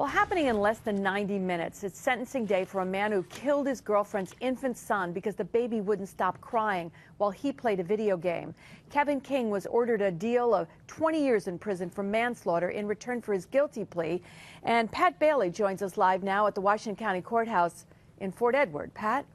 Well, happening in less than 90 minutes. It's sentencing day for a man who killed his girlfriend's infant son because the baby wouldn't stop crying while he played a video game. Kevin King was ordered a deal of 20 years in prison for manslaughter in return for his guilty plea. And Pat Bailey joins us live now at the Washington County Courthouse in Fort Edward. Pat?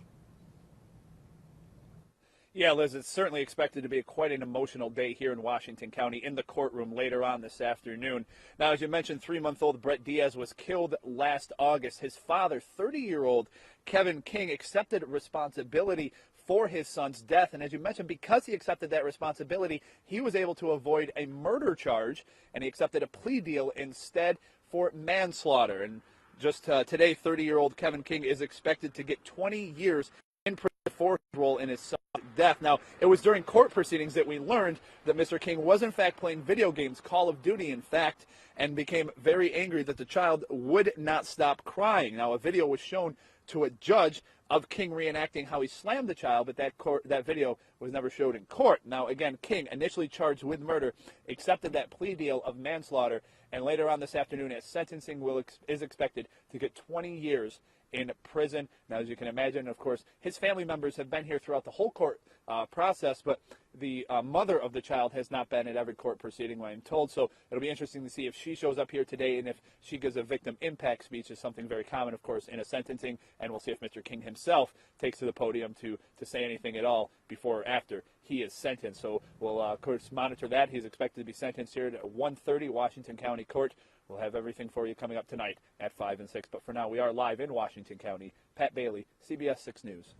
Yeah, Liz, it's certainly expected to be quite an emotional day here in Washington County in the courtroom later on this afternoon. Now, as you mentioned, 3-month-old Brett Diaz was killed last August. His father, 30-year-old Kevin King, accepted responsibility for his son's death. And as you mentioned, because he accepted that responsibility, he was able to avoid a murder charge, and he accepted a plea deal instead for manslaughter. And just today, 30-year-old Kevin King is expected to get 20 years in prison for his role in his son's death. Now, it was during court proceedings that we learned that Mr. King was in fact playing video games, Call of Duty in fact, and became very angry that the child would not stop crying. Now, a video was shown to a judge of King reenacting how he slammed the child, but that video was never showed in court. Now, again, King, initially charged with murder, accepted that plea deal of manslaughter, and later on this afternoon, at sentencing, is expected to get 20 years in prison. Now, as you can imagine, of course, his family members have been here throughout the whole court process, but the mother of the child has not been at every court proceeding, I'm told. So it'll be interesting to see if she shows up here today and if she gives a victim impact speech, is something very common, of course, in a sentencing. And we'll see if Mr. King himself takes to the podium to say anything at all before or after he is sentenced. So we'll, of course, monitor that. He's expected to be sentenced here at 1:30 Washington County Court. We'll have everything for you coming up tonight at 5 and 6. But for now, we are live in Washington County. Pat Bailey, CBS 6 News.